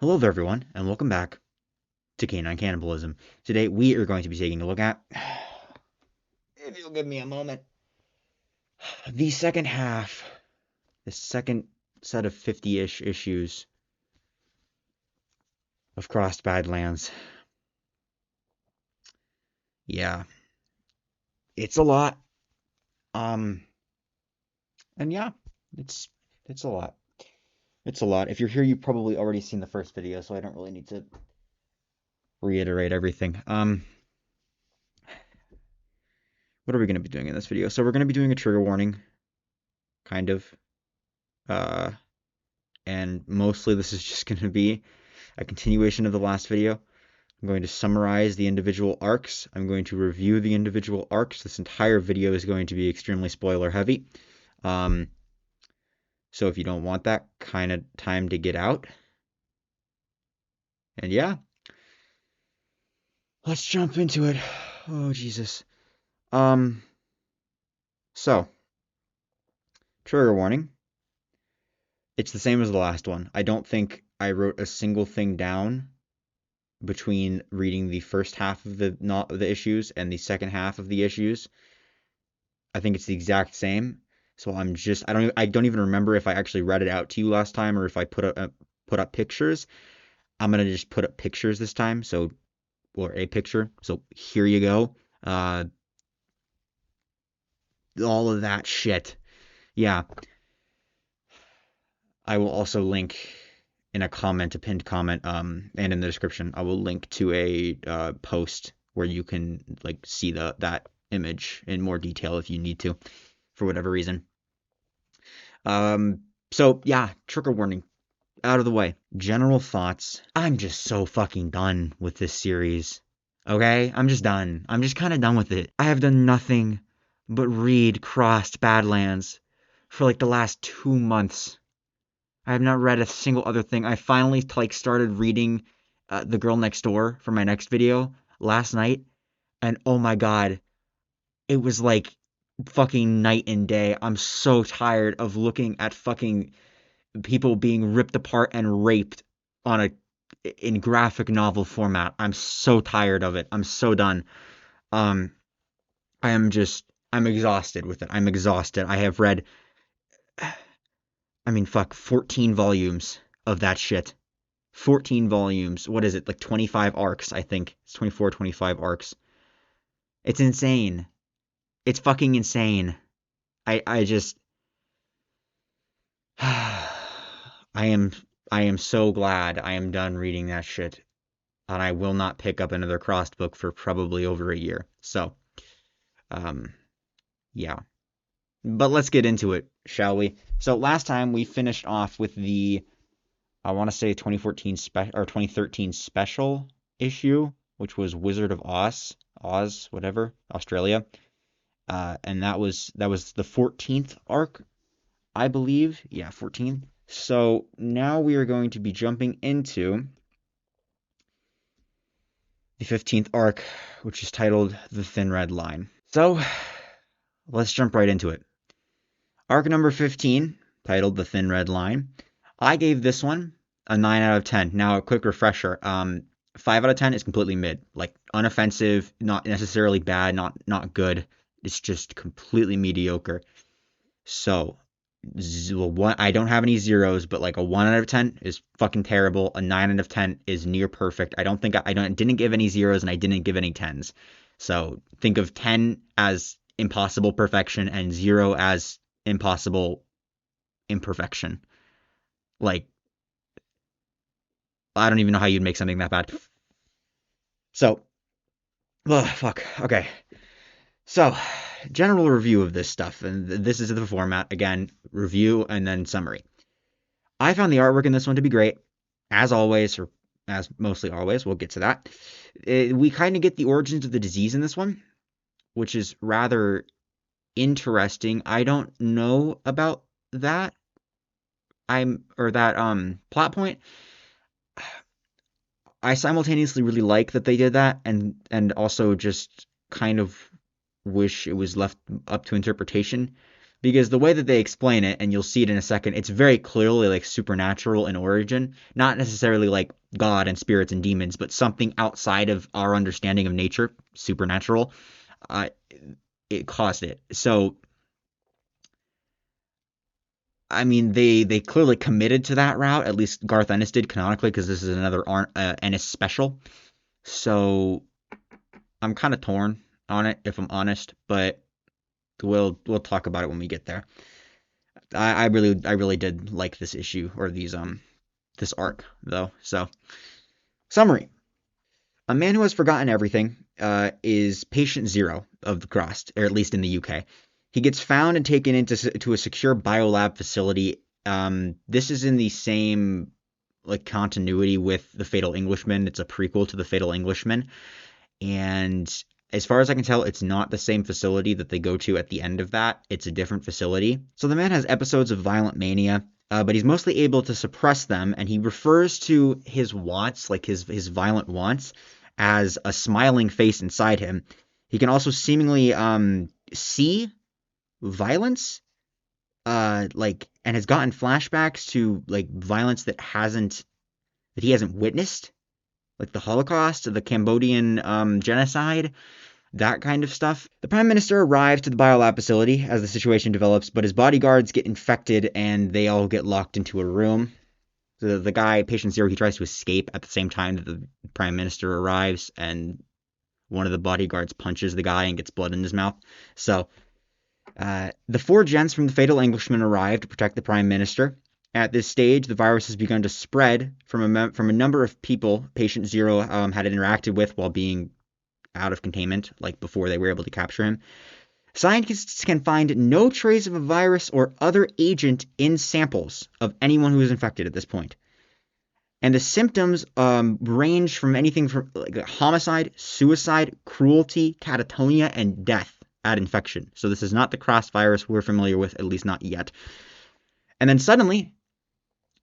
Hello there, everyone, and welcome back to Canine Cannibalism. Today, we are going to be taking a look at, if you'll give me a moment, the second half, the second set of 50-ish issues of Crossed Badlands. Yeah, it's a lot. And yeah, it's it's a lot. It's a lot. If you're here, you've probably already seen the first video, so I don't really need to reiterate everything. What are we going to be doing in this video? So we're going to be doing a trigger warning, kind of. Uh, and mostly this is just going to be a continuation of the last video. I'm going to summarize the individual arcs. I'm going to review the individual arcs. This entire video is going to be extremely spoiler heavy. So if you don't want that kind of time to get out, and yeah, let's jump into it. Oh, Jesus. So, trigger warning. It's the same as the last one. I don't think I wrote a single thing down between reading the first half of the issues and the second half of the issues. I think it's the exact same. So I don't even remember if I actually read it out to you last time or if I put up pictures. I'm gonna just put up pictures this time. So, or a picture. So here you go. All of that shit. Yeah. I will also link in a pinned comment, and in the description, I will link to a post where you can like see that image in more detail if you need to, for whatever reason. So yeah, trigger warning out of the way. General thoughts. I'm just so fucking done with this series. Okay? I'm just done. I'm just kind of done with it. I have done nothing but read Crossed Badlands for like the last 2 months. I have not read a single other thing. I finally started reading The Girl Next Door for my next video last night, and oh my god, it was like fucking night and day. I'm so tired of looking at fucking people being ripped apart and raped in graphic novel format. I'm so tired of it. I'm so done. Um, I'm exhausted with it. I'm exhausted. I have read 14 volumes of that shit. 14 volumes. What is it? Like 25 arcs, I think. It's 24, 25 arcs. It's insane. It's fucking insane. I just I am so glad I am done reading that shit. And I will not pick up another Crossed book for probably over a year. So, yeah. But let's get into it, shall we? So last time we finished off with the, I want to say 2013 special issue, which was Wizard of Oz, whatever, Australia. And that was the 14th arc, I believe. Yeah, 14. So now we are going to be jumping into the 15th arc, which is titled The Thin Red Line. So let's jump right into it. Arc number 15, titled The Thin Red Line. I gave this one a 9 out of 10. Now, a quick refresher. 5 out of 10 is completely mid. Like, unoffensive, not necessarily bad, not good. It's just completely mediocre. So, I don't have any zeros, but like a 1 out of 10 is fucking terrible. A 9 out of 10 is near perfect. I didn't give any zeros and I didn't give any 10s. So, think of 10 as impossible perfection and 0 as impossible imperfection. Like, I don't even know how you'd make something that bad. So, fuck. Okay. So, general review of this stuff, and this is the format. Again, review and then summary. I found the artwork in this one to be great, as always, or as mostly always. We'll get to that. We kind of get the origins of the disease in this one, which is rather interesting. I don't know about that. Plot point. I simultaneously really like that they did that, and also just kind of wish it was left up to interpretation. Because the way that they explain it, and you'll see it in a second, it's very clearly like supernatural in origin, not necessarily like God and spirits and demons, but something outside of our understanding of nature, supernatural. Uh, it caused it. So, I mean, they clearly committed to that route. At least Garth Ennis did canonically, because this is another Ennis special. So I'm kind of torn on it, if I'm honest, but we'll talk about it when we get there. I really did like this issue, or this arc though. So summary: a man who has forgotten everything is patient zero of the Crossed, or at least in the UK. He gets found and taken into a secure biolab facility. This is in the same like continuity with the Fatal Englishman. It's a prequel to the Fatal Englishman, and as far as I can tell, it's not the same facility that they go to at the end of that. It's a different facility. So the man has episodes of violent mania, but he's mostly able to suppress them, and he refers to his wants, like his violent wants, as a smiling face inside him. He can also seemingly see violence, and has gotten flashbacks to like violence that he hasn't witnessed, like the Holocaust, the Cambodian genocide, that kind of stuff. The Prime Minister arrives to the biolab facility as the situation develops, but his bodyguards get infected and they all get locked into a room. The guy, Patient Zero, he tries to escape at the same time that the Prime Minister arrives, and one of the bodyguards punches the guy and gets blood in his mouth. So, the four gents from the Fatal Englishman arrive to protect the Prime Minister. At this stage, the virus has begun to spread from a number of people Patient Zero had interacted with while being out of containment, like before they were able to capture him. Scientists can find no trace of a virus or other agent in samples of anyone who is infected at this point. And the symptoms range from anything from like homicide, suicide, cruelty, catatonia, and death at infection. So this is not the crossed virus we're familiar with, at least not yet. And then suddenly,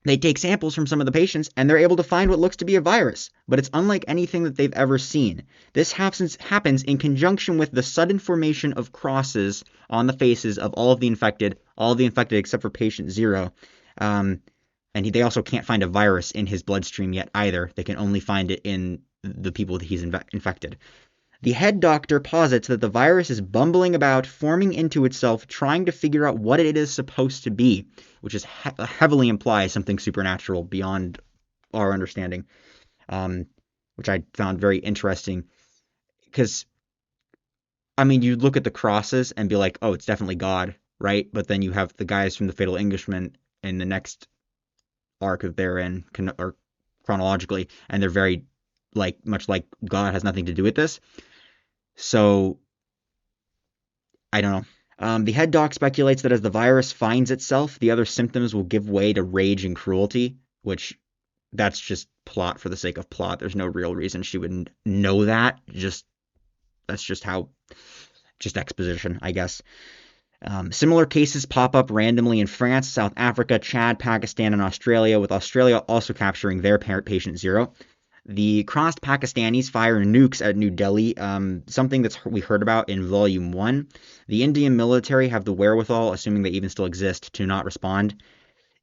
they take samples from some of the patients, and they're able to find what looks to be a virus, but it's unlike anything that they've ever seen. This happens in conjunction with the sudden formation of crosses on the faces of all of the infected except for Patient Zero. And they also can't find a virus in his bloodstream yet either. They can only find it in the people that he's infected. The head doctor posits that the virus is bumbling about, forming into itself, trying to figure out what it is supposed to be, which is heavily implies something supernatural beyond our understanding, which I found very interesting. Because, I mean, you look at the crosses and be like, oh, it's definitely God, right? But then you have the guys from the Fatal Englishman in the next arc that they're in, or chronologically, and they're very much like God has nothing to do with this. So, I don't know. The head doc speculates that as the virus finds itself, the other symptoms will give way to rage and cruelty, which that's just plot for the sake of plot. There's no real reason she would know that. That's just exposition, I guess. Similar cases pop up randomly in France, South Africa, Chad, Pakistan, and Australia, with Australia also capturing their Patient Zero. The crossed Pakistanis fire nukes at New Delhi, something we heard about in Volume 1. The Indian military have the wherewithal, assuming they even still exist, to not respond.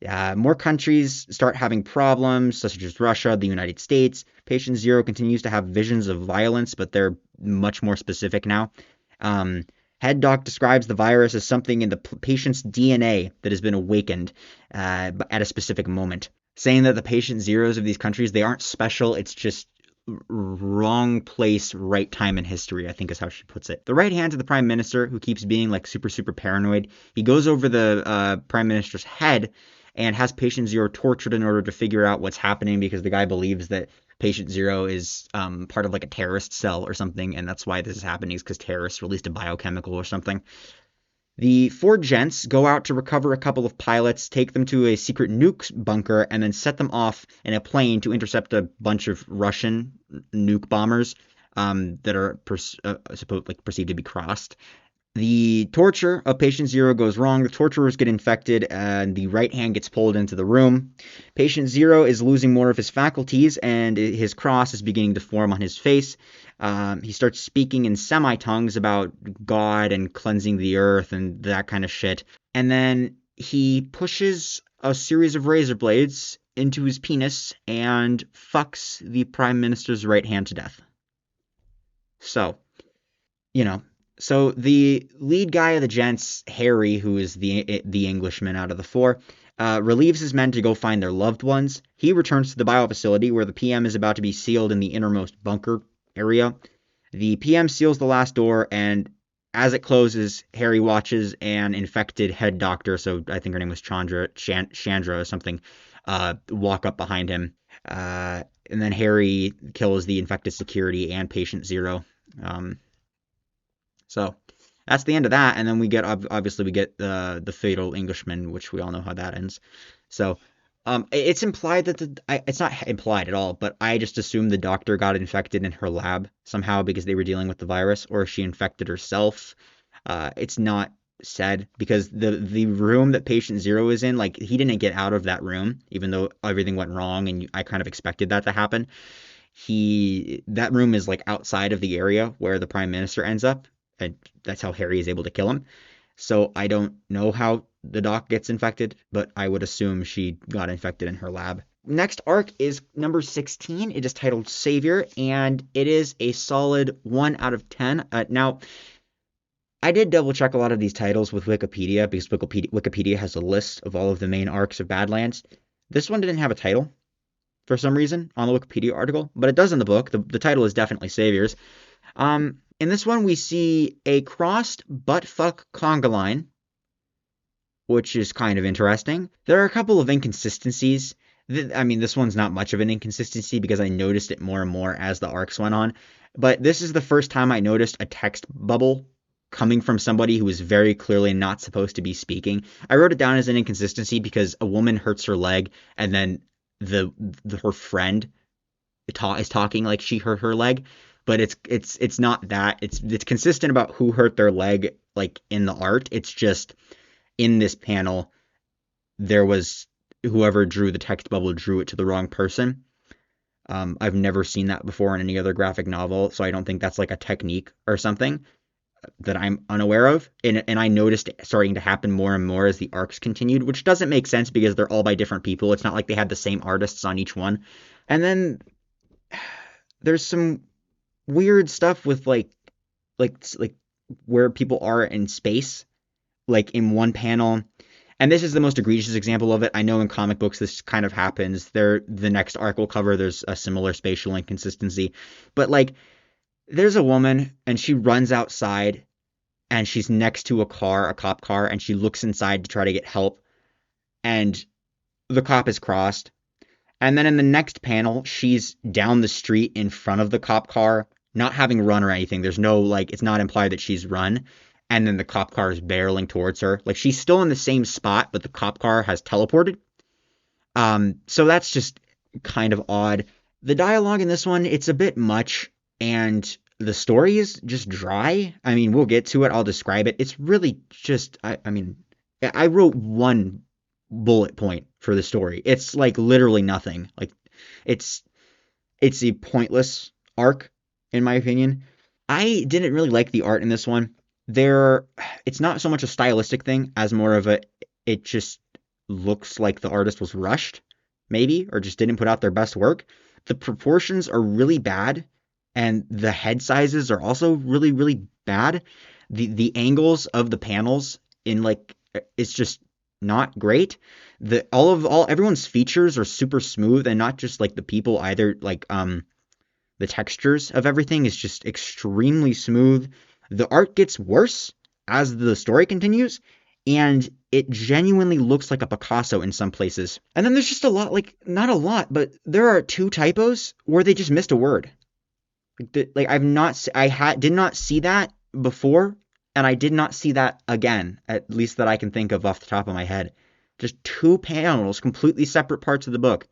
More countries start having problems, such as Russia, the United States. Patient Zero continues to have visions of violence, but they're much more specific now. Head doc describes the virus as something in the patient's DNA that has been awakened at a specific moment, saying that the Patient Zeros of these countries, they aren't special, it's just wrong place, right time in history, I think is how she puts it. The right hand to the Prime Minister, who keeps being like super paranoid, he goes over the Prime Minister's head and has Patient Zero tortured in order to figure out what's happening, because the guy believes that Patient Zero is part of like a terrorist cell or something, and that's why this is happening, is because terrorists released a biochemical or something. The four gents go out to recover a couple of pilots, take them to a secret nuke bunker, and then set them off in a plane to intercept a bunch of Russian nuke bombers that are perceived to be crossed. The torture of Patient Zero goes wrong. The torturers get infected, and the right hand gets pulled into the room. Patient Zero is losing more of his faculties, and his cross is beginning to form on his face. He starts speaking in semi-tongues about God and cleansing the earth and that kind of shit. and then he pushes a series of razor blades into his penis and fucks the Prime Minister's right hand to death. So, you know, so the lead guy of the gents, Harry, who is the Englishman out of the four, relieves his men to go find their loved ones. He returns to the biofacility where the PM is about to be sealed in the innermost bunker area. The PM seals the last door, and as it closes, Harry watches an infected head doctor, so I think her name was Chandra or something, walk up behind him. And then Harry kills the infected security and patient zero. So that's the end of that, and then we get obviously we get the fatal Englishman, which we all know how that ends. So it's implied that it's not implied at all, but I just assumed the doctor got infected in her lab somehow because they were dealing with the virus, or she infected herself. It's not said because the room that patient zero is in, like, he didn't get out of that room, even though everything went wrong, and I kind of expected that to happen. That room is like outside of the area where the Prime Minister ends up, and that's how Harry is able to kill him. So I don't know how the doc gets infected, but I would assume she got infected in her lab. Next arc is number 16. It is titled Savior, and it is a solid 1 out of 10. Now, I did double check a lot of these titles with Wikipedia because Wikipedia has a list of all of the main arcs of Badlands. This one didn't have a title for some reason on the Wikipedia article, but it does in the book. The title is definitely Saviors. In this one, we see a crossed buttfuck conga line, which is kind of interesting. There are a couple of inconsistencies. I mean, this one's not much of an inconsistency because I noticed it more and more as the arcs went on. But this is the first time I noticed a text bubble coming from somebody who is very clearly not supposed to be speaking. I wrote it down as an inconsistency because a woman hurts her leg, and then her friend is talking like she hurt her leg. But it's not that. It's consistent about who hurt their leg, like, in the art. It's just in this panel, there was whoever drew the text bubble drew it to the wrong person. I've never seen that before in any other graphic novel, so I don't think that's like a technique or something that I'm unaware of. And I noticed it starting to happen more and more as the arcs continued, which doesn't make sense because they're all by different people. It's not like they had the same artists on each one. And then there's some weird stuff with like where people are in space, like in one panel, and this is the most egregious example of it. I know in comic books this kind of happens. The next arc will cover, there's a similar spatial inconsistency, but like there's a woman and she runs outside and she's next to a cop car, and she looks inside to try to get help, and the cop is crossed. And then in the next panel, she's down the street in front of the cop car, not having run or anything. There's no, like, it's not implied that she's run. And then the cop car is barreling towards her. Like, she's still in the same spot, but the cop car has teleported. So that's just kind of odd. The dialogue in this one, it's a bit much, and the story is just dry. I mean, we'll get to it. I'll describe it. It's really just, I mean, I wrote one bullet point for the story. It's like literally nothing. Like, it's a pointless arc, in my opinion. I didn't really like the art in this one. It's not so much a stylistic thing as more of it just looks like the artist was rushed, maybe, or just didn't put out their best work. The proportions are really bad, and the head sizes are also really, really bad. The angles of the panels it's just not great. Everyone's features are super smooth, and not just like the people either. Like the textures of everything is just extremely smooth. The art gets worse as the story continues, and it genuinely looks like a Picasso in some places. And then there's just a lot, like, not a lot, but there are 2 typos where they just missed a word. Like, I did not see that before, and I did not see that again, at least that I can think of off the top of my head. Just 2 panels, completely separate parts of the book.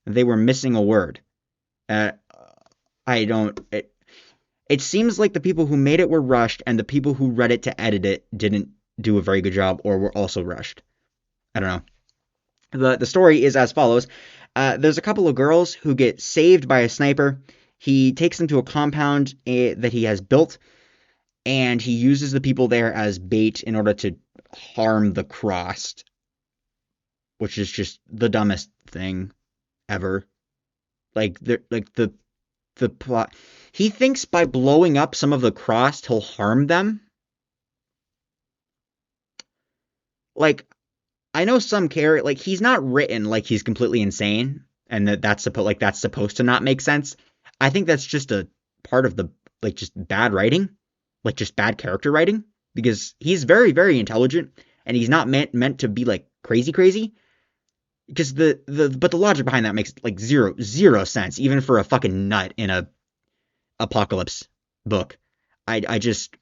They were missing a word. It seems like the people who made it were rushed, and the people who read it to edit it didn't do a very good job, or were also rushed. I don't know. The story is as follows. There's a couple of girls who get saved by a sniper. He takes them to a compound that he has built, and he uses the people there as bait in order to harm the crossed, which is just the dumbest thing ever. The plot. He thinks by blowing up some of the crossed, he'll harm them. Like, I know some character, like, he's not written like he's completely insane, and that's supposed to not make sense. I think that's just a part of the, like, just bad writing, like, just bad character writing, because he's very, very intelligent, and he's not meant to be, like, crazy, because but the logic behind that makes, like, zero sense, even for a fucking nut in a apocalypse book. I just,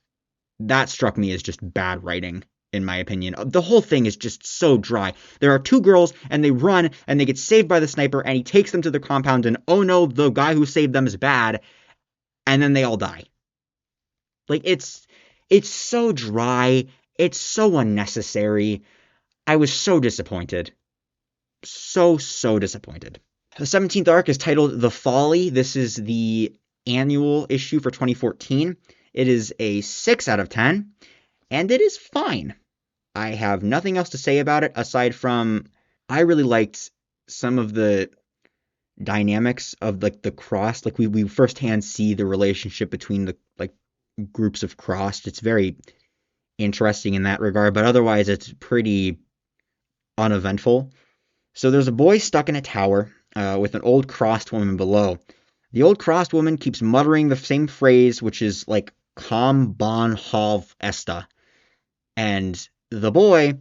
that struck me as just bad writing, in my opinion. The whole thing is just so dry. There are two girls, and they run, and they get saved by the sniper, and he takes them to the compound, and oh no, the guy who saved them is bad, and then they all die. Like, it's so dry. It's so unnecessary. I was so disappointed. So disappointed. The 17th arc is titled The Folly. This is the annual issue for 2014. It is a 6 out of 10. And it is fine. I have nothing else to say about it aside from I really liked some of the dynamics of, like, the crossed. Like, we firsthand see the relationship between the, like, groups of crossed. It's very interesting in that regard, but otherwise it's pretty uneventful. So there's a boy stuck in a tower with an old crossed woman below. The old crossed woman keeps muttering the same phrase, which is like "com bon hov esta," and the boy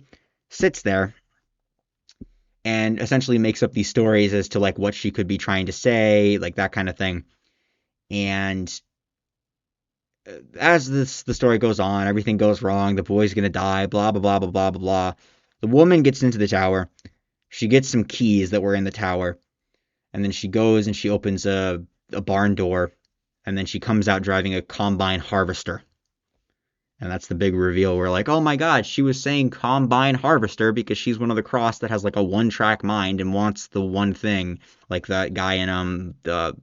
sits there and essentially makes up these stories as to, like, what she could be trying to say, like that kind of thing. And as the story goes on, everything goes wrong. The boy's gonna die. Blah blah blah blah blah blah blah. The woman gets into the tower. She gets some keys that were in the tower, and then she goes and she opens a barn door, and then she comes out driving a combine harvester. And that's the big reveal. We're like, oh my god, she was saying combine harvester because she's one of the cross that has, like, a one-track mind and wants the one thing, like that guy in the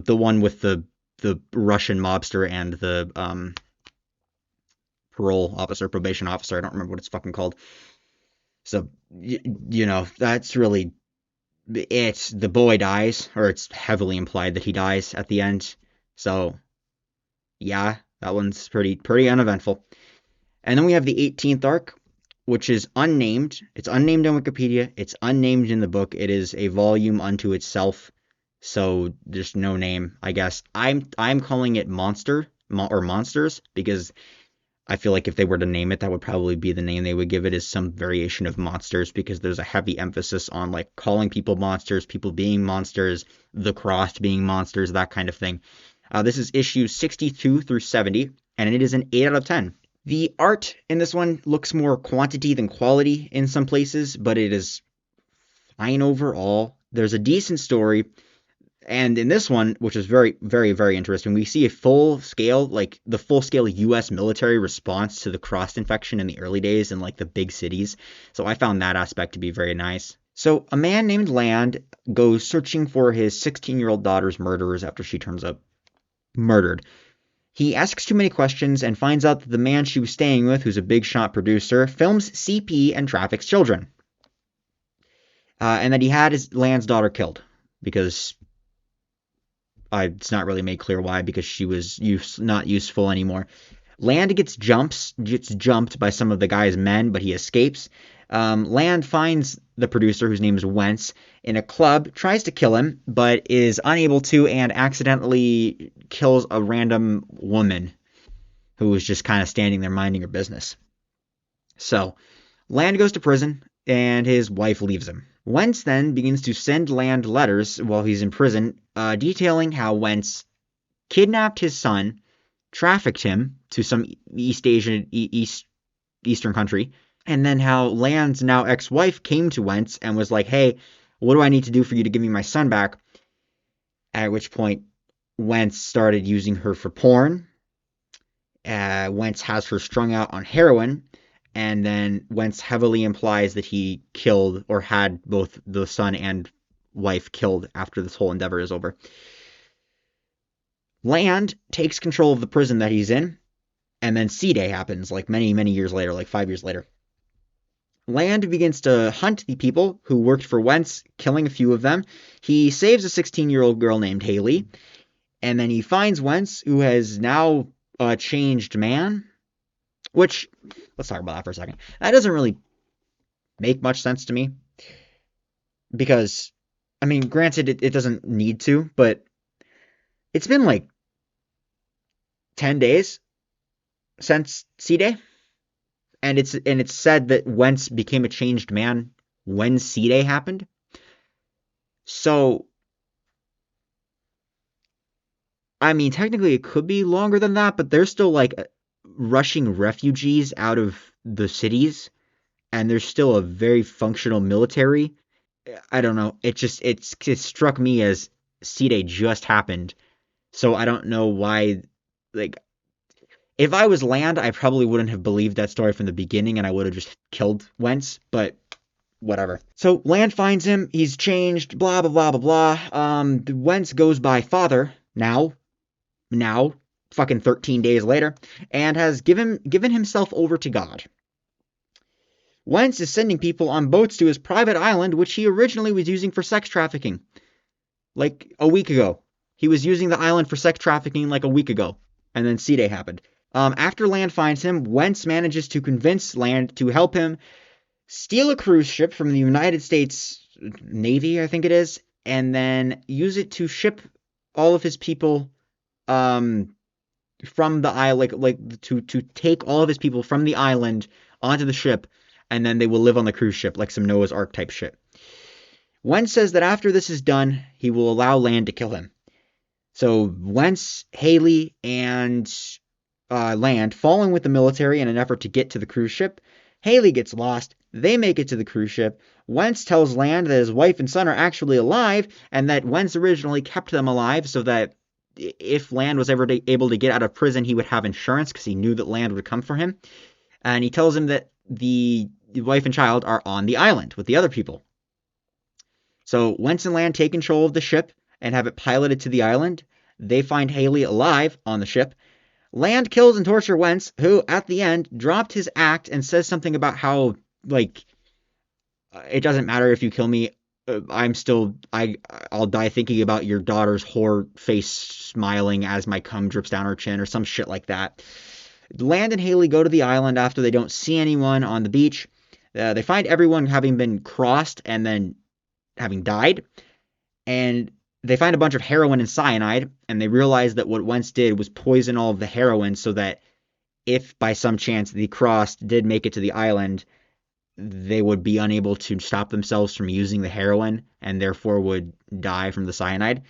one with the Russian mobster and the probation officer. I don't remember what it's fucking called. So that's really it. The boy dies, or it's heavily implied that he dies at the end. So yeah, that one's pretty uneventful. And then we have the 18th arc, which is unnamed. It's unnamed on Wikipedia. It's unnamed in the book. It is a volume unto itself. So there's no name, I guess. I'm calling it Monsters, because I feel like if they were to name it, that would probably be the name they would give it, is some variation of monsters, because there's a heavy emphasis on, like, calling people monsters, people being monsters, the crossed being monsters, that kind of thing. This is issues 62 through 70, and it is an 8 out of 10. The art in this one looks more quantity than quality in some places, but it is fine overall. There's a decent story. And in this one, which is very, very, very interesting, we see a full-scale U.S. military response to the crossed infection in the early days in, like, the big cities. So I found that aspect to be very nice. So a man named Land goes searching for his 16-year-old daughter's murderers after she turns up murdered. He asks too many questions and finds out that the man she was staying with, who's a big shot producer, films CP and traffics children. And that he had his Land's daughter killed because... it's not really made clear why, because she was not useful anymore. Land gets jumped by some of the guy's men, but he escapes. Land finds the producer, whose name is Wentz, in a club, tries to kill him, but is unable to, and accidentally kills a random woman who was just kind of standing there minding her business. So, Land goes to prison, and his wife leaves him. Wentz then begins to send Land letters while he's in prison, detailing how Wentz kidnapped his son, trafficked him to some Eastern country, and then how Land's now ex-wife came to Wentz and was like, hey, what do I need to do for you to give me my son back? At which point, Wentz started using her for porn. Wentz has her strung out on heroin. And then Wentz heavily implies that he killed or had both the son and wife killed after this whole endeavor is over. Land takes control of the prison that he's in And then C-Day happens, like many, many years later, like 5 years later. Land begins to hunt the people who worked for Wentz, killing a few of them. He saves a 16-year-old girl named Haley, and then he finds Wentz, who has now a changed man, which, let's talk about that for a second. That doesn't really make much sense to me, because, I mean, granted, it doesn't need to, but it's been like 10 days since C-Day, and it's said that Wentz became a changed man when C-Day happened. So, I mean, technically it could be longer than that, but they're still like rushing refugees out of the cities, and there's still a very functional military. I don't know. It struck me as C-Day just happened, so I don't know why. Like, if I was Land, I probably wouldn't have believed that story from the beginning, and I would have just killed Wentz, but whatever. So Land finds him, he's changed, blah, blah, blah, blah, blah. Wentz goes by father now, fucking 13 days later, and has given himself over to God. Wentz is sending people on boats to his private island, which he originally was using for sex trafficking. Like a week ago. He was using the island for sex trafficking like a week ago. And then C-Day happened. After Land finds him, Wentz manages to convince Land to help him steal a cruise ship from the United States Navy, I think it is, and then use it to ship all of his people from the island, like to take all of his people from the island onto the ship, and then they will live on the cruise ship, like some Noah's Ark type shit. Wentz says that after this is done, he will allow Land to kill him. So Wentz, Haley, and Land fall in with the military in an effort to get to the cruise ship. Haley gets lost. They make it to the cruise ship. Wentz tells Land that his wife and son are actually alive, and that Wentz originally kept them alive so that if Land was ever able to get out of prison, he would have insurance, because he knew that Land would come for him. And he tells him that the wife and child are on the island with the other people. So Wentz and Land take control of the ship and have it piloted to the island. They find Haley alive on the ship. Land kills and tortures Wentz, who, at the end, dropped his act and says something about how, like, it doesn't matter if you kill me, I'll die thinking about your daughter's whore face smiling as my cum drips down her chin, or some shit like that. Land and Haley go to the island after they don't see anyone on the beach. They find everyone having been crossed and then having died. And they find a bunch of heroin and cyanide, and they realize that what Wentz did was poison all of the heroin so that if by some chance the crossed did make it to the island, they would be unable to stop themselves from using the heroin and therefore would die from the cyanide.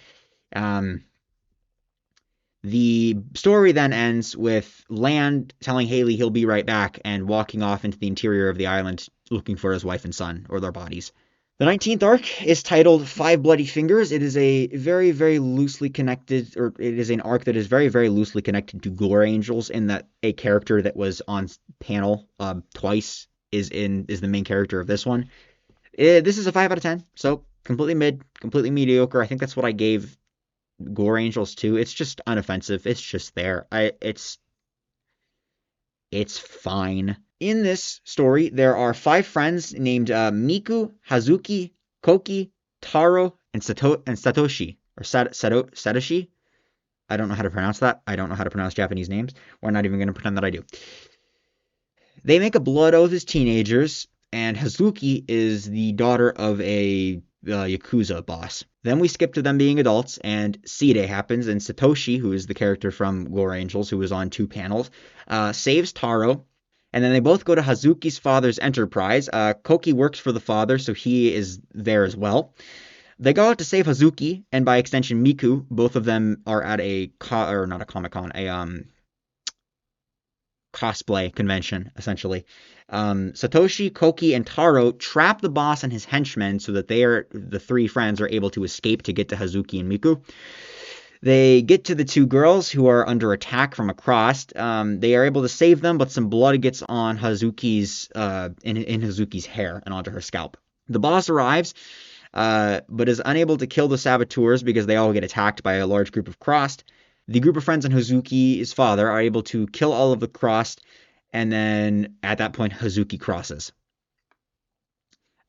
The story then ends with Land telling Haley he'll be right back and walking off into the interior of the island looking for his wife and son, or their bodies. The 19th arc is titled Five Bloody Fingers. It is a very, very loosely connected, or it is an arc that is very, very loosely connected to Gore Angels, in that a character that was on panel twice is the main character of this one. This is a 5 out of 10, so completely mid, completely mediocre. I think that's what I gave Gore Angels too. It's just unoffensive. It's just there. It's fine. In this story, there are 5 friends named Miku, Hazuki, Koki, Taro, and Satoshi. Or Satoshi? I don't know how to pronounce that. I don't know how to pronounce Japanese names. We're not even going to pretend that I do. They make a blood oath as teenagers, and Hazuki is the daughter of a Yakuza boss. Then we skip to them being adults, and C-Day happens, and Satoshi, who is the character from Gore Angels, who was on 2 panels, saves Taro. And then they both go to Hazuki's father's enterprise. Koki works for the father, so he is there as well. They go out to save Hazuki, and by extension Miku. Both of them are at a cosplay convention, essentially. Satoshi, Koki, and Taro trap the boss and his henchmen so that the 3 friends are able to escape to get to Hazuki and Miku. They get to the 2 girls who are under attack from across. They are able to save them, but some blood gets on Hazuki's in Hazuki's hair and onto her scalp. The boss arrives, but is unable to kill the saboteurs because they all get attacked by a large group of crossed. The group of friends and Hazuki's father are able to kill all of the crossed, and then at that point, Hazuki crosses.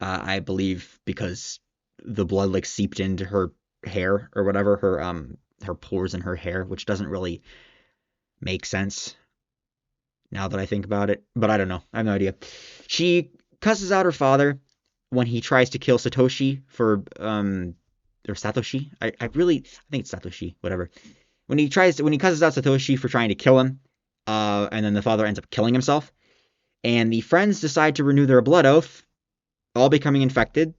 I believe because the blood like seeped into her hair or whatever, her pores in her hair, which doesn't really make sense now that I think about it. But I don't know. I have no idea. She cusses out her father when he tries to kill Satoshi for or Satoshi. I think it's Satoshi, whatever. When he cusses out Satoshi for trying to kill him, and then the father ends up killing himself. And the friends decide to renew their blood oath, all becoming infected,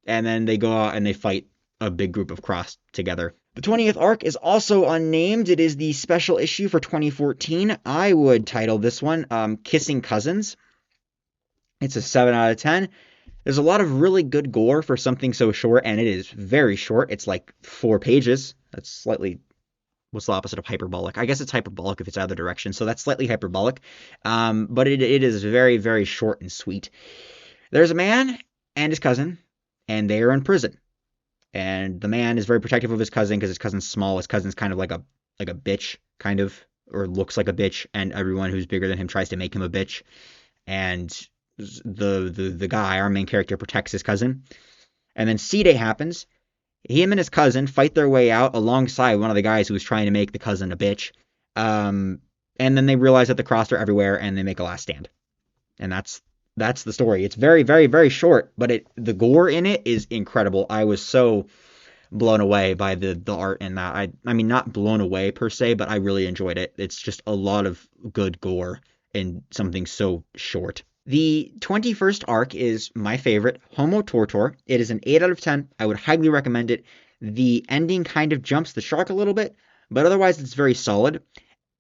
and then they go out and they fight a big group of Cross together. The 20th arc is also unnamed. It is the special issue for 2014. I would title this one Kissing Cousins. It's a 7 out of 10. There's a lot of really good gore for something so short, and it is very short. It's like 4 pages. That's slightly... What's the opposite of hyperbolic? I guess it's hyperbolic if it's either direction, so that's slightly hyperbolic. But it is very, very short and sweet. There's a man and his cousin, and they are in prison. And the man is very protective of his cousin because his cousin's small. His cousin's kind of like a bitch, kind of, or looks like a bitch, and everyone who's bigger than him tries to make him a bitch. And the guy, our main character, protects his cousin. And then C-Day happens. Him and his cousin fight their way out alongside one of the guys who was trying to make the cousin a bitch. And then they realize that the Crossed are everywhere, and they make a last stand. And that's the story. It's very, very, very short, but the gore in it is incredible. I was so blown away by the art in that. I mean, not blown away per se, but I really enjoyed it. It's just a lot of good gore in something so short. The 21st arc is my favorite, Homo Tortor. It is an 8 out of 10. I would highly recommend it. The ending kind of jumps the shark a little bit, but otherwise it's very solid.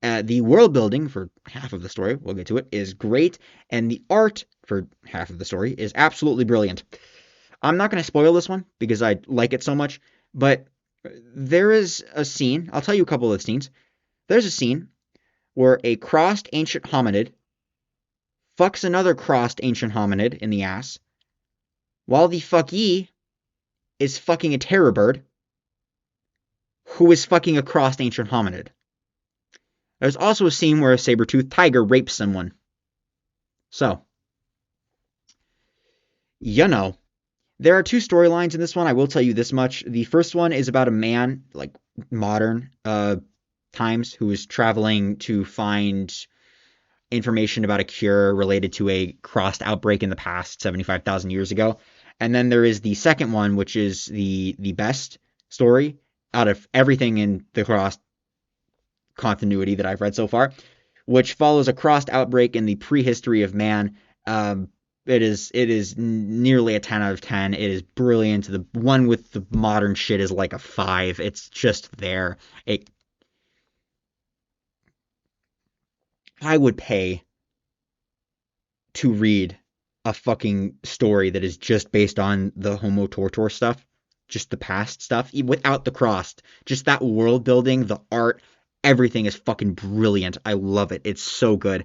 The world building for half of the story, we'll get to it, is great, and the art for half of the story is absolutely brilliant. I'm not going to spoil this one because I like it so much, but there is a scene, I'll tell you a couple of scenes. There's a scene where a crossed ancient hominid fucks another crossed ancient hominid in the ass, while the fuckee is fucking a terror bird who is fucking a crossed ancient hominid. There's also a scene where a saber-toothed tiger rapes someone. So, there are 2 storylines in this one. I will tell you this much. The first one is about a man, like modern times, who is traveling to find information about a cure related to a crossed outbreak in the past, 75,000 years ago. And then there is the second one, which is the best story out of everything in the crossed continuity that I've read so far, which follows a crossed outbreak in the prehistory of man. It is nearly a 10 out of 10. It is brilliant. The one with the modern shit is like a 5. It's just there. I would pay to read a fucking story that is just based on the Homo Tortor stuff, just the past stuff, without the crossed. Just that world building, the art, everything is fucking brilliant. I love it. It's so good.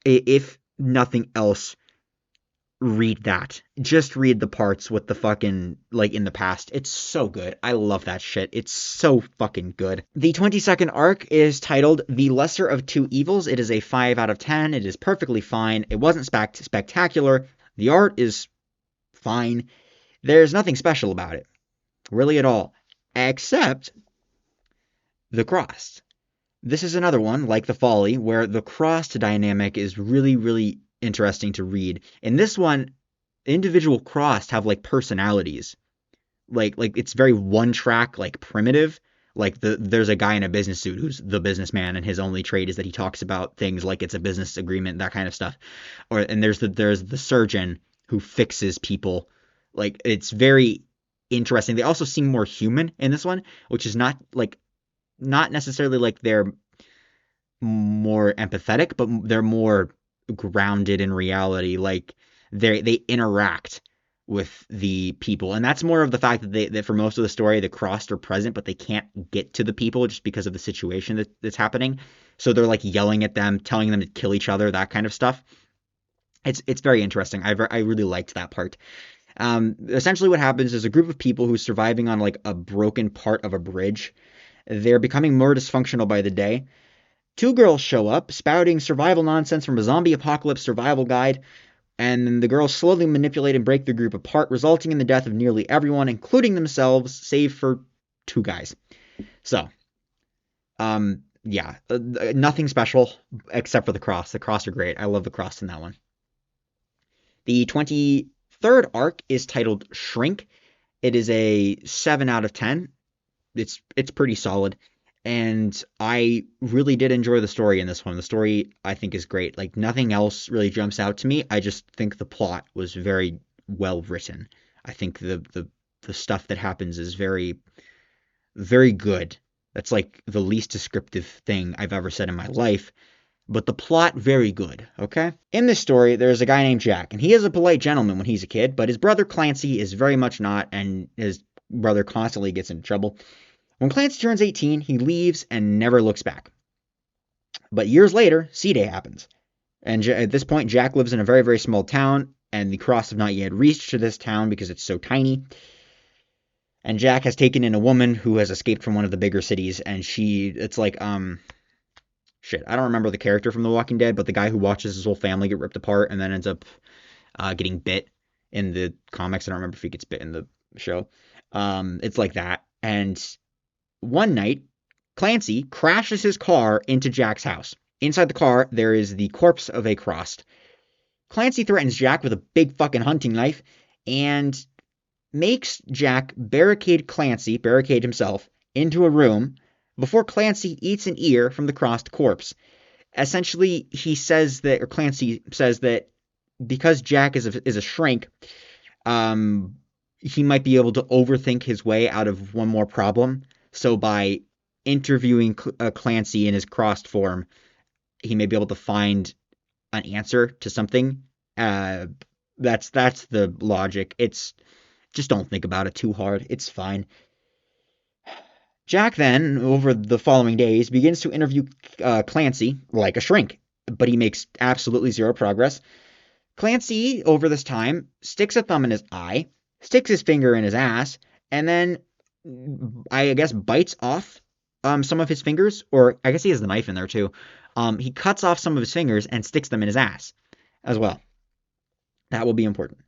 If nothing else, read that. Just read the parts with the fucking, like, in the past. It's so good. I love that shit. It's so fucking good. The 22nd arc is titled The Lesser of Two Evils. It is a 5 out of 10. It is perfectly fine. It wasn't spectacular. The art is fine. There's nothing special about it, really at all, except the crossed. This is another one, like the Folly, where the crossed dynamic is really, really interesting to read. In this one, individual crossed have like personalities. Like it's very one track, like primitive. Like there's a guy in a business suit who's the businessman, and his only trait is that he talks about things like it's a business agreement, that kind of stuff. And there's the surgeon who fixes people. Like, it's very interesting. They also seem more human in this one, which is not necessarily like they're more empathetic, but they're more grounded in reality. Like they interact with the people, and that's more of the fact that for most of the story the crossed are present, but they can't get to the people just because of the situation that's happening. So they're like yelling at them, telling them to kill each other, that kind of stuff. It's very interesting. I really liked that part. Essentially what happens is a group of people who's surviving on like a broken part of a bridge. They're becoming more dysfunctional by the day. Two girls show up, spouting survival nonsense from a zombie apocalypse survival guide, and then the girls slowly manipulate and break the group apart, resulting in the death of nearly everyone, including themselves, save for two guys. So, yeah, nothing special except for the cross. The cross are great. I love the cross in that one. The 23rd arc is titled Shrink. It is a 7 out of 10. It's pretty solid. And I really did enjoy the story in this one. The story, I think, is great. Like, nothing else really jumps out to me. I just think the plot was very well written. I think the stuff that happens is very, very good. That's like the least descriptive thing I've ever said in my life. But the plot, very good, okay? In this story, there's a guy named Jack, and he is a polite gentleman when he's a kid, but his brother Clancy is very much not, and his brother constantly gets into trouble. When Clancy turns 18, he leaves and never looks back. But years later, C-Day happens. And at this point, Jack lives in a very, very small town, and the Cross have not yet reached to this town because it's so tiny. And Jack has taken in a woman who has escaped from one of the bigger cities, and it's like, shit, I don't remember the character from The Walking Dead, but the guy who watches his whole family get ripped apart and then ends up getting bit in the comics. I don't remember if he gets bit in the show. It's like that. And one night, Clancy crashes his car into Jack's house. Inside the car, there is the corpse of a Crossed. Clancy threatens Jack with a big fucking hunting knife and makes Jack barricade himself into a room before Clancy eats an ear from the Crossed corpse. Essentially, Clancy says that because Jack is a shrink, he might be able to overthink his way out of one more problem. So by interviewing Clancy in his Crossed form, he may be able to find an answer to something. That's the logic. It's just don't think about it too hard. It's fine. Jack then, over the following days, begins to interview Clancy like a shrink, but he makes absolutely zero progress. Clancy, over this time, sticks a thumb in his eye, sticks his finger in his ass, and then, I guess, bites off some of his fingers, or I guess he has the knife in there too. He cuts off some of his fingers and sticks them in his ass as well. That will be important.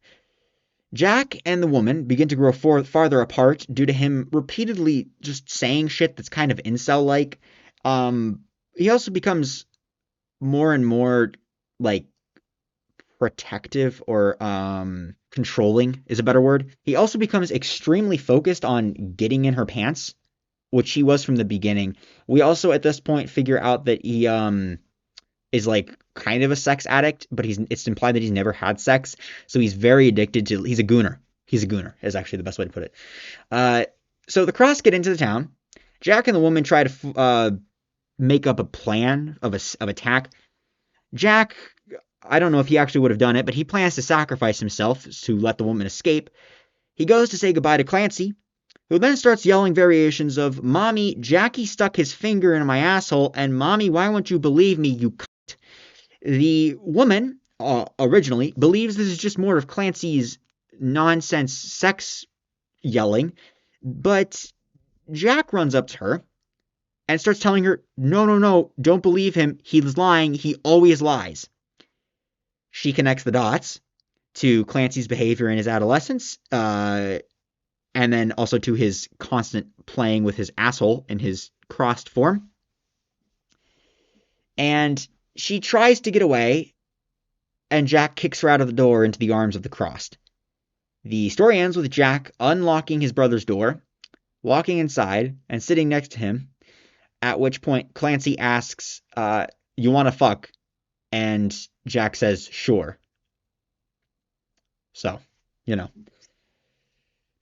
Jack and the woman begin to grow farther apart due to him repeatedly just saying shit that's kind of incel-like. He also becomes more and more, like, protective or controlling is a better word. He also becomes extremely focused on getting in her pants, which he was from the beginning. We also, at this point, figure out that he is, like, kind of a sex addict, but it's implied that he's never had sex, so he's very addicted to... He's a gooner. He's a gooner, is actually the best way to put it. So the Cross get into the town. Jack and the woman try to make up a plan of attack. Jack, I don't know if he actually would have done it, but he plans to sacrifice himself to let the woman escape. He goes to say goodbye to Clancy, who then starts yelling variations of, "Mommy, Jackie stuck his finger in my asshole," and "Mommy, why won't you believe me, you cunt?" The woman, originally, believes this is just more of Clancy's nonsense sex yelling, but Jack runs up to her and starts telling her, no, don't believe him, he's lying, he always lies. She connects the dots to Clancy's behavior in his adolescence, and then also to his constant playing with his asshole in his Crossed form. And she tries to get away, and Jack kicks her out of the door into the arms of the Crossed. The story ends with Jack unlocking his brother's door, walking inside, and sitting next to him, at which point Clancy asks, "You want to fuck?" And Jack says, "Sure." So,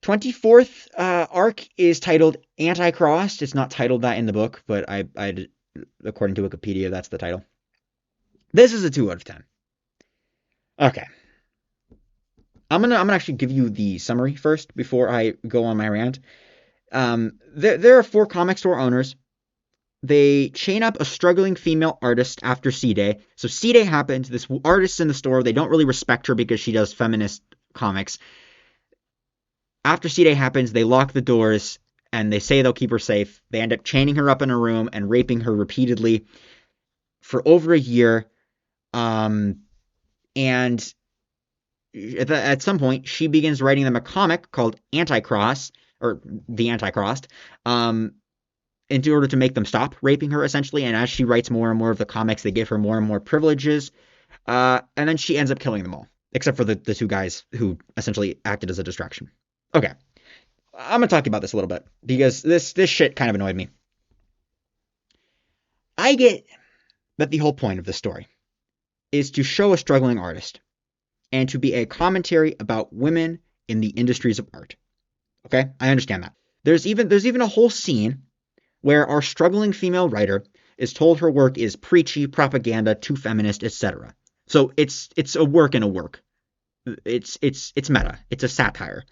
24th arc is titled Anti-Crossed. It's not titled that in the book, but I according to Wikipedia, that's the title. This is a 2 out of 10. Okay. I'm gonna actually give you the summary first before I go on my rant. There are 4 comic store owners. They chain up a struggling female artist after C-Day. So C-Day happens. This artist in the store, they don't really respect her because she does feminist comics. After C-Day happens, they lock the doors, and they say they'll keep her safe. They end up chaining her up in a room and raping her repeatedly for over a year. And at some point, she begins writing them a comic called Anticross, or The Anticrossed, in order to make them stop raping her, essentially. And as she writes more and more of the comics, they give her more and more privileges. And then she ends up killing them all, except for the two guys who essentially acted as a distraction. Okay. I'm going to talk about this a little bit, because this shit kind of annoyed me. I get that the whole point of this story is to show a struggling artist and to be a commentary about women in the industries of art. Okay? I understand that. There's even a whole scene where our struggling female writer is told her work is preachy, propaganda, too feminist, etc. So it's a work in a work. It's meta. It's a satire.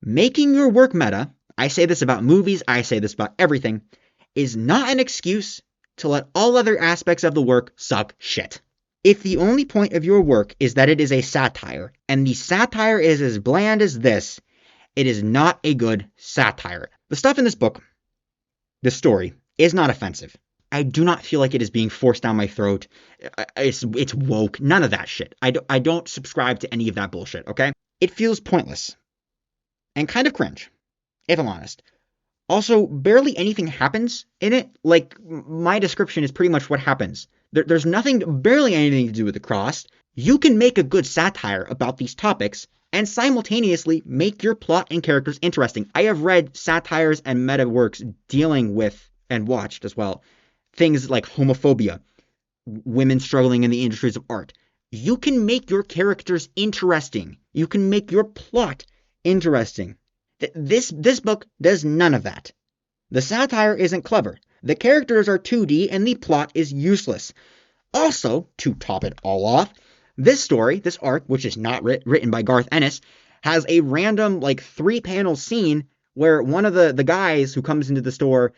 Making your work meta, I say this about movies, I say this about everything, is not an excuse to let all other aspects of the work suck shit. If the only point of your work is that it is a satire, and the satire is as bland as this, it is not a good satire. The stuff in this book, this story, is not offensive. I do not feel like it is being forced down my throat. It's woke. None of that shit. I don't subscribe to any of that bullshit, okay? It feels pointless. And kind of cringe, if I'm honest. Also, barely anything happens in it. Like, my description is pretty much what happens. There's barely anything to do with the cross. You can make a good satire about these topics and simultaneously make your plot and characters interesting. I have read satires and meta works dealing with, and watched as well, things like homophobia, women struggling in the industries of art. You can make your characters interesting. You can make your plot interesting. This book does none of that. The satire isn't clever. The characters are 2D and the plot is useless. Also, to top it all off, this story, this arc, which is not written by Garth Ennis, has a random, 3-panel scene where one of the guys who comes into the store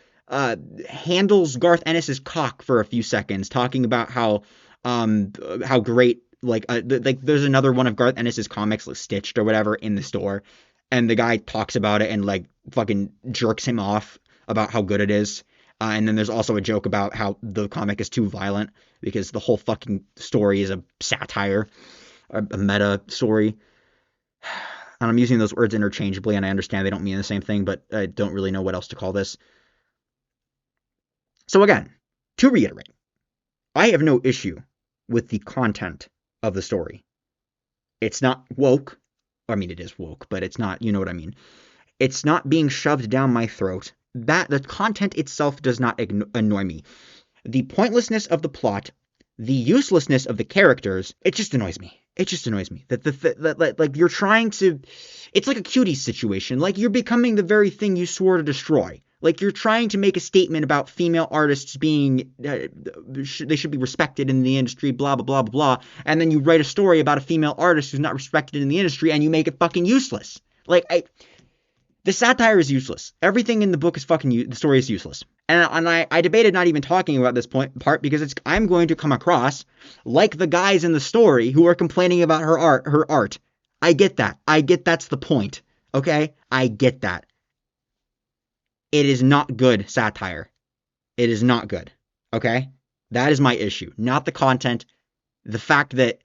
handles Garth Ennis's cock for a few seconds, talking about how great, there's another one of Garth Ennis's comics, Stitched or whatever, in the store, and the guy talks about it and fucking jerks him off about how good it is. And then there's also a joke about how the comic is too violent because the whole fucking story is a satire, a meta story. And I'm using those words interchangeably, and I understand they don't mean the same thing, but I don't really know what else to call this. So again, to reiterate, I have no issue with the content of the story. It's not woke. I mean, it is woke, but it's not, you know what I mean. It's not being shoved down my throat. The content itself does not annoy me. The pointlessness of the plot, the uselessness of the characters, it just annoys me. It just annoys me. That you're trying to, it's like a cutie situation. Like you're becoming the very thing you swore to destroy. Like you're trying to make a statement about female artists being, they should be respected in the industry, blah, blah, blah, blah, blah. And then you write a story about a female artist who's not respected in the industry and you make it fucking useless. The satire is useless. Everything in the book is the story is useless. And I debated not even talking about this part because I'm going to come across like the guys in the story who are complaining about her art. I get that. I get that's the point. Okay? I get that. It is not good satire. It is not good. Okay? That is my issue. Not the content. The fact that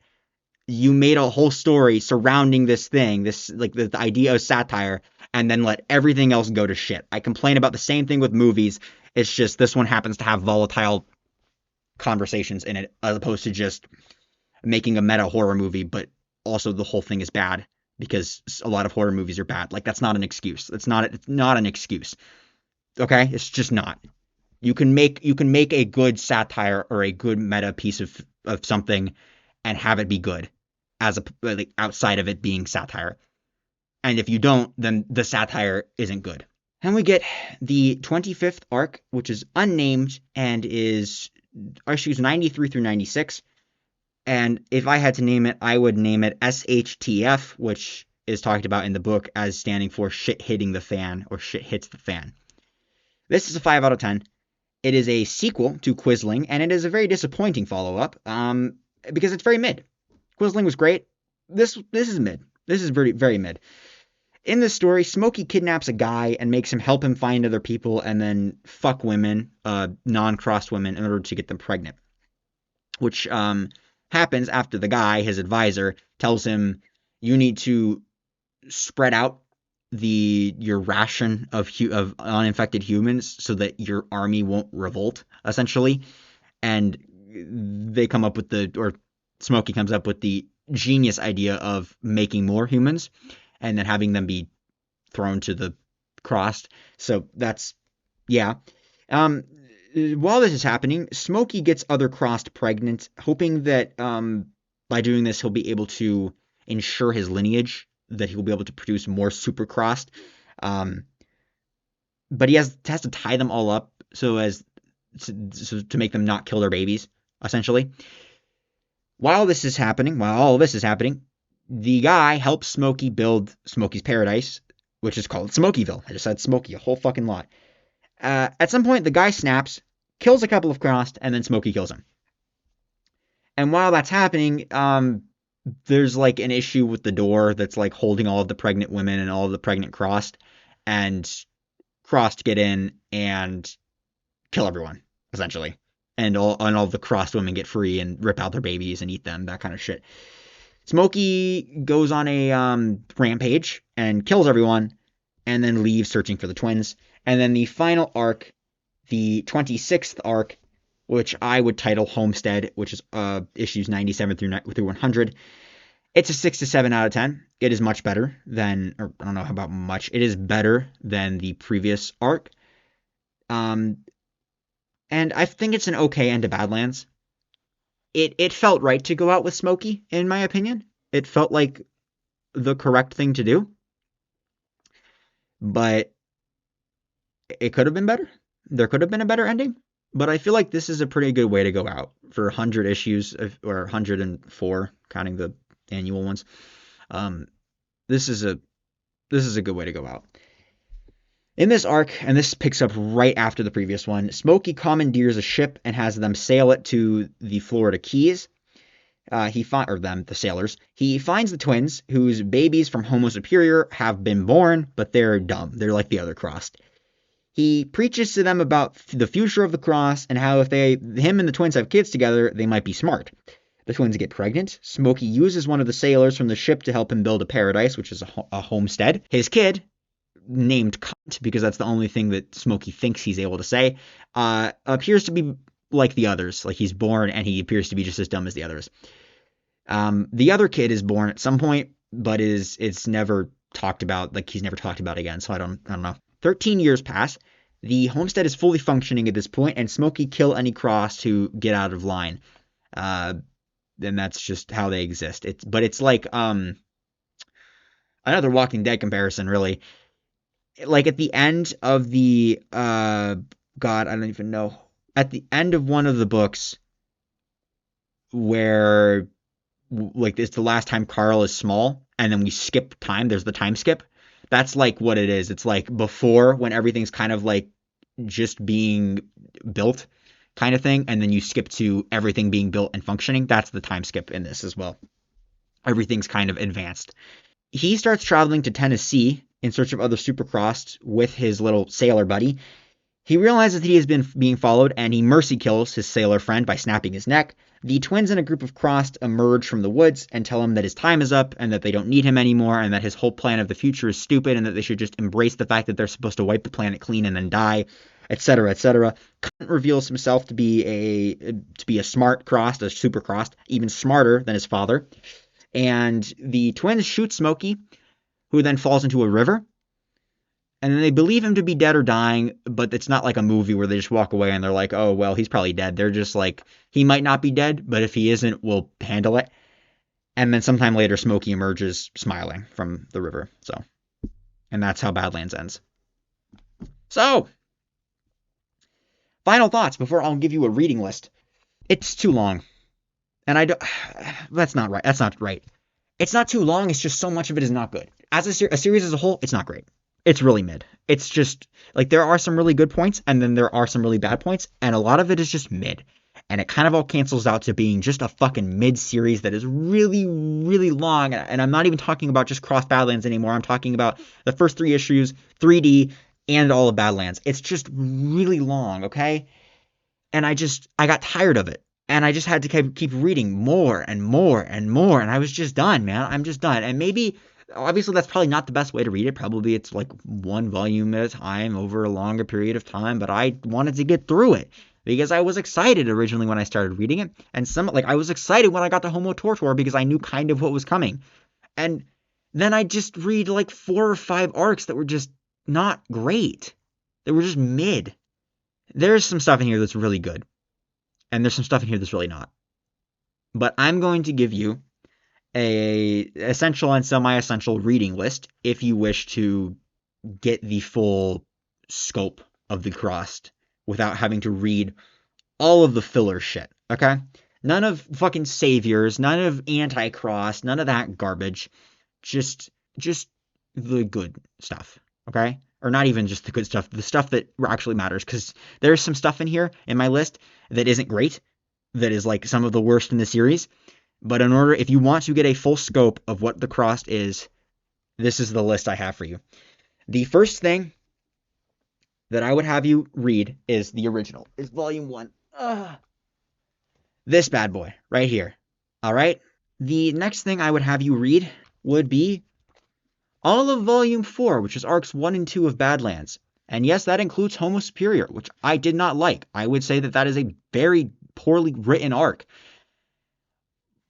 you made a whole story surrounding this thing, the idea of satire, and then let everything else go to shit. I complain about the same thing with movies. It's just this one happens to have volatile conversations in it, as opposed to just making a meta horror movie, but also the whole thing is bad because a lot of horror movies are bad. That's not an excuse. It's not an excuse. Okay? It's just not. You can make a good satire or a good meta piece of something and have it be good as outside of it being satire. And if you don't, then the satire isn't good. And we get the 25th arc, which is unnamed and is issues 93 through 96. And if I had to name it, I would name it SHTF, which is talked about in the book as standing for shit hitting the fan, or shit hits the fan. This is a 5 out of 10. It is a sequel to Quisling, and it is a very disappointing follow-up, because it's very mid. Quisling was great. This is mid. This is very, very mid. In this story, Smokey kidnaps a guy and makes him help him find other people and then fuck women, non-crossed women, in order to get them pregnant. Which happens after the guy, his advisor, tells him, you need to spread out your ration of uninfected humans so that your army won't revolt, essentially. And they come up with Smokey comes up with the genius idea of making more humans and then having them be thrown to the crossed. So that's, yeah. While this is happening, Smokey gets other crossed pregnant, hoping that by doing this he'll be able to ensure his lineage, that he'll be able to produce more super crossed. But he has to tie them all up so to make them not kill their babies, essentially. While all this is happening, the guy helps Smokey build Smokey's Paradise, which is called Smokeyville. I just said Smokey a whole fucking lot. At some point, the guy snaps, kills a couple of crossed, and then Smokey kills him. And while that's happening, there's like an issue with the door that's like holding all of the pregnant women and all of the pregnant crossed, and crossed get in and kill everyone, essentially. And all the crossed women get free and rip out their babies and eat them, that kind of shit. Smokey goes on a rampage and kills everyone, and then leaves searching for the twins. And then the final arc, the 26th arc, which I would title Homestead, which is issues 97 through 100. It's a 6 to 7 out of 10. It is much better than, or I don't know about much, it is better than the previous arc. And I think it's an okay end to Badlands. It felt right to go out with Smokey, in my opinion. It felt like the correct thing to do. But it could have been better. There could have been a better ending. But I feel like this is a pretty good way to go out for 100 issues, or 104, counting the annual ones. This is a good way to go out. In this arc, and this picks up right after the previous one, Smokey commandeers a ship and has them sail it to the Florida Keys. The sailors. He finds the twins, whose babies from Homo Superior have been born, but they're dumb. They're like the other crossed. He preaches to them about the future of the cross and how if him and the twins have kids together, they might be smart. The twins get pregnant. Smokey uses one of the sailors from the ship to help him build a paradise, which is a homestead. His kid, named Cunt, because that's the only thing that Smokey thinks he's able to say, appears to be like the others. Like, he's born and he appears to be just as dumb as the others. The other kid is born at some point, but it's never talked about. Like, he's never talked about again, so I don't know. 13 years pass. The homestead is fully functioning at this point, and Smokey kill any cross to get out of line. And that's just how they exist. It's like another Walking Dead comparison, really. Like at the end of the God, I don't even know. At the end of one of the books, where like it's the last time Carl is small, and then we skip time. There's the time skip. That's like what it is. It's like before, when everything's kind of like just being built kind of thing, and then you skip to everything being built and functioning. That's the time skip in this as well. Everything's kind of advanced. He starts traveling to Tennessee in search of other supercrossed with his little sailor buddy. He realizes that he has been being followed, and he mercy kills his sailor friend by snapping his neck. The twins and a group of crossed emerge from the woods and tell him that his time is up and that they don't need him anymore, and that his whole plan of the future is stupid, and that they should just embrace the fact that they're supposed to wipe the planet clean and then die, etc., etc. Cunt reveals himself to be a smart crossed, a super crossed, even smarter than his father. And the twins shoot Smokey, who then falls into a river. And then they believe him to be dead or dying, but it's not like a movie where they just walk away and they're like, oh, well, he's probably dead. They're just like, he might not be dead, but if he isn't, we'll handle it. And then sometime later, Smokey emerges smiling from the river. And that's how Badlands ends. So, final thoughts before I'll give you a reading list. It's too long. And that's not right. That's not right. It's not too long. It's just so much of it is not good. As a series as a whole, it's not great. It's really mid. It's just, like, there are some really good points, and then there are some really bad points, and a lot of it is just mid. and it kind of all cancels out to being just a fucking mid-series that is really, really long. And I'm not even talking about just Cross Badlands anymore. I'm talking about the first 3 issues, 3D, and all of Badlands. It's just really long, okay? And I got tired of it. And I just had to keep reading more and more and more. And I was just done, man. I'm just done. And maybe, obviously, that's probably not the best way to read it. Probably it's like 1 volume at a time over a longer period of time. But I wanted to get through it because I was excited originally when I started reading it. And I was excited when I got to Homo Tortor because I knew kind of what was coming. And then I just read like 4 or 5 arcs that were just not great. They were just mid. There's some stuff in here that's really good. And there's some stuff in here that's really not. But I'm going to give you a essential and semi-essential reading list if you wish to get the full scope of the Crossed without having to read all of the filler shit, okay? None of fucking saviors, none of anti-cross, none of that garbage. Just the good stuff, okay? Or not even just the good stuff, the stuff that actually matters, because there's some stuff in here in my list that isn't great, that is like some of the worst in the series. But if you want to get a full scope of what the Crossed is, this is the list I have for you. The first thing that I would have you read is the original, is Volume 1. This bad boy right here. All right? The next thing I would have you read would be all of Volume 4, which is Arcs 1 and 2 of Badlands. And yes, that includes Homo Superior, which I did not like. I would say that is a very poorly written arc.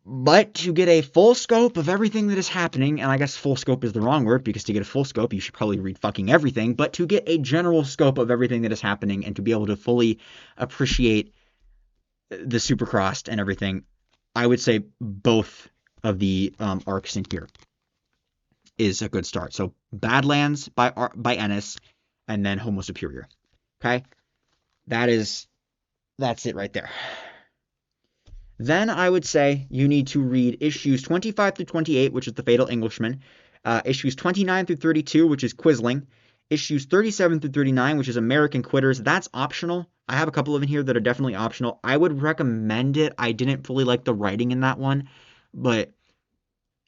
But to get a full scope of everything that is happening, and I guess full scope is the wrong word, because to get a full scope, you should probably read fucking everything, but to get a general scope of everything that is happening and to be able to fully appreciate the Supercrossed and everything, I would say both of the arcs in here is a good start. So Badlands by Ennis, and then Homo Superior. Okay? That's it right there. Then I would say you need to read issues 25 through 28, which is The Fatal Englishman, issues 29 through 32, which is Quisling, issues 37 through 39, which is American Quitters. That's optional. I have a couple of in here that are definitely optional. I would recommend it. I didn't fully like the writing in that one, but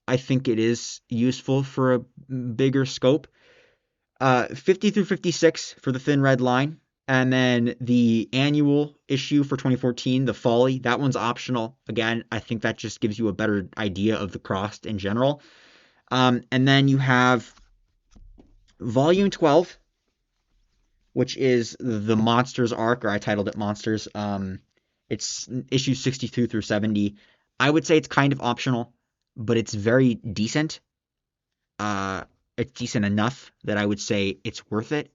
I think it is useful for a bigger scope. 50 through 56 for The Thin Red Line. And then the annual issue for 2014, the Folly, that one's optional. Again, I think that just gives you a better idea of the Crossed in general. And then you have Volume 12, which is the Monsters arc, or I titled it Monsters. It's issues 62 through 70. I would say it's kind of optional, but it's very decent. It's decent enough that I would say it's worth it.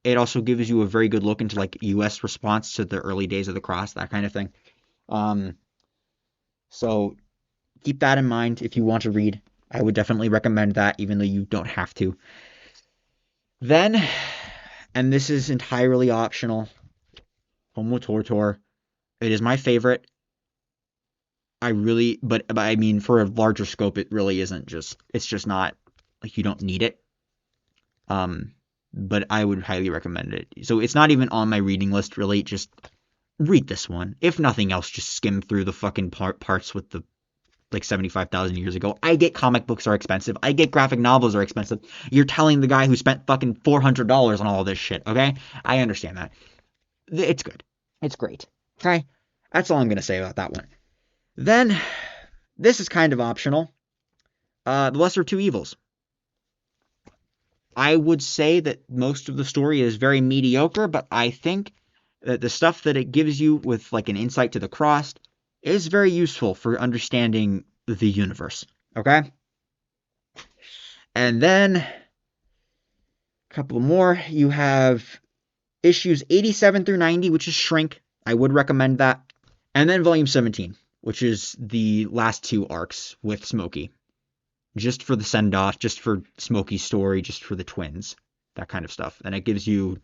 It also gives you a very good look into like U.S. response to the early days of the Cross, that kind of thing. So keep that in mind if you want to read. I would definitely recommend that, even though you don't have to. Then, and this is entirely optional, Homo Tortor. It is my favorite. But I mean, for a larger scope, it really isn't it's just not, like, you don't need it. But I would highly recommend it. So it's not even on my reading list, really. Just read this one. If nothing else, just skim through the fucking parts with the, like, 75,000 years ago. I get comic books are expensive. I get graphic novels are expensive. You're telling the guy who spent fucking $400 on all this shit, okay? I understand that. It's good. It's great. Okay? That's all I'm going to say about that one. Then, this is kind of optional. The Lesser of Two Evils. I would say that most of the story is very mediocre, but I think that the stuff that it gives you with like an insight to the Crossed is very useful for understanding the universe. Okay? And then a couple more. You have issues 87 through 90, which is Shrink. I would recommend that. And then volume 17, which is the last 2 arcs with Smokey. Just for the send-off, just for Smokey's story, just for the twins, that kind of stuff. And it gives you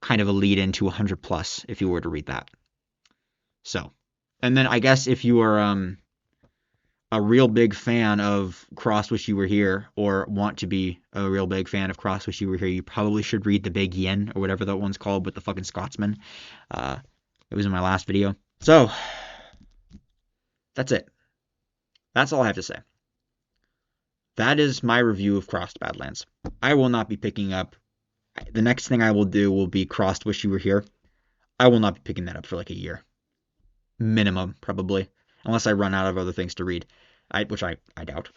kind of a lead into 100 plus if you were to read that. So, and then I guess if you are a real big fan of Cross Wish You Were Here, or want to be a real big fan of Cross Wish You Were Here, you probably should read The Big Yin, or whatever that one's called, with the fucking Scotsman. It was in my last video. So, that's it. That's all I have to say. That is my review of Crossed Badlands. I will not be picking up. The next thing I will do will be Crossed Wish You Were Here. I will not be picking that up for like a year. Minimum, probably. Unless I run out of other things to read. Which I doubt.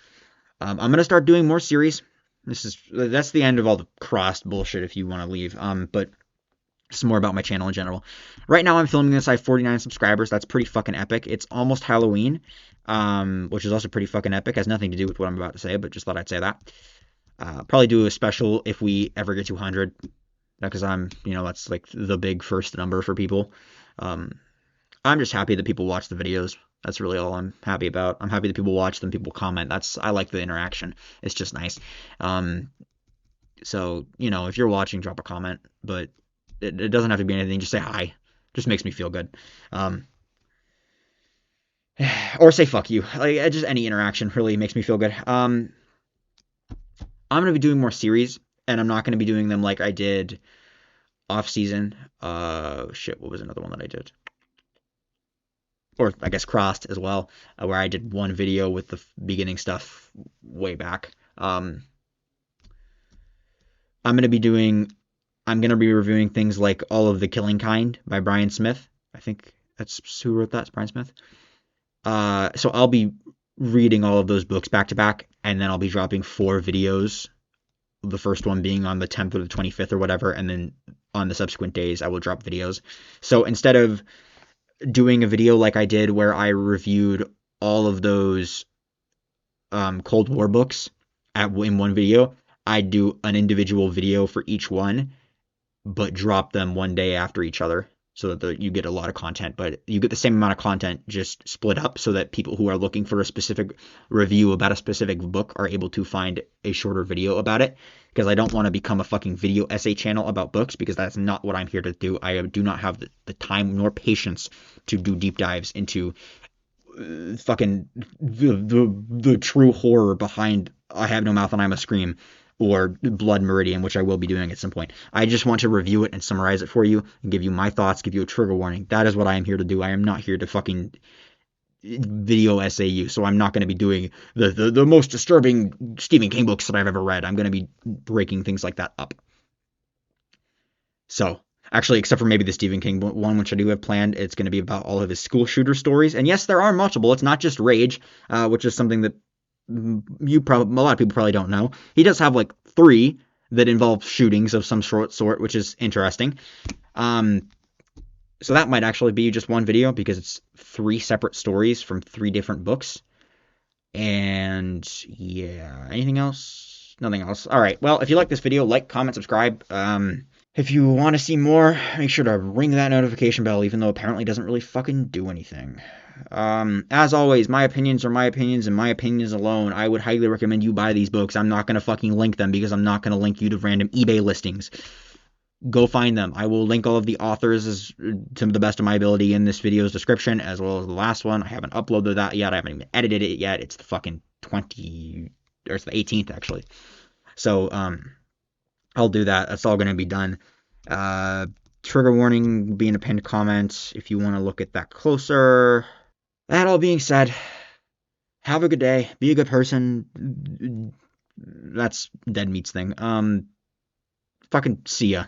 I'm going to start doing more series. That's the end of all the Crossed bullshit if you want to leave. But some more about my channel in general. Right now I'm filming this. I have 49 subscribers. That's pretty fucking epic. It's almost Halloween, which is also pretty fucking epic. Has nothing to do with what I'm about to say, but just thought I'd say that. Probably do a special if we ever get to 100, because that's like the big first number for people. I'm just happy that people watch the videos. That's really all I'm happy about. I'm happy that people watch them, people comment. I like the interaction. It's just nice. So, if you're watching, drop a comment, but it doesn't have to be anything. Just say hi. Just makes me feel good. Or say fuck you. Like, just any interaction really makes me feel good. I'm going to be doing more series, and I'm not going to be doing them like I did off season. What was another one that I did? Or I guess Crossed as well, where I did one video with the beginning stuff way back. I'm going to be reviewing things like All of the Killing Kind by Brian Smith. I think that's who wrote that. It's Brian Smith. So I'll be reading all of those books back to back, and then I'll be dropping 4 videos. The first one being on the 10th or the 25th or whatever, and then on the subsequent days I will drop videos. So instead of doing a video like I did where I reviewed all of those Cold War books in one video, I do an individual video for each one, but drop them one day after each other, so that you get a lot of content, but you get the same amount of content just split up, so that people who are looking for a specific review about a specific book are able to find a shorter video about it, because I don't want to become a fucking video essay channel about books, because that's not what I'm here to do. I do not have the time nor patience to do deep dives into fucking the true horror behind I Have No Mouth and I Must Scream, or Blood Meridian, which I will be doing at some point. I just want to review it and summarize it for you and give you my thoughts, give you a trigger warning. That is what I am here to do. I am not here to fucking video essay you, so I'm not going to be doing the most disturbing Stephen King books that I've ever read. I'm going to be breaking things like that up. So, actually, except for maybe the Stephen King one, which I do have planned, it's going to be about all of his school shooter stories. And yes, there are multiple. It's not just Rage, which is something that a lot of people probably don't know. He does have like 3 that involve shootings of some sort, which is interesting. So that might actually be just one video, because it's 3 separate stories from 3 different books. And yeah, anything else? Nothing else. All right. Well, if you like this video, like, comment, subscribe. If you want to see more, make sure to ring that notification bell, even though apparently it doesn't really fucking do anything. As always, my opinions are my opinions, and my opinions alone. I would highly recommend you buy these books. I'm not going to fucking link them, because I'm not going to link you to random eBay listings. Go find them. I will link all of the authors to the best of my ability in this video's description, as well as the last one. I haven't uploaded that yet. I haven't even edited it yet. It's the fucking 20, or it's the 18th, actually. So, I'll do that. That's all going to be done. Trigger warning will be in a pinned comment if you want to look at that closer. That all being said, have a good day. Be a good person. That's Dead Meat's thing. Fucking see ya.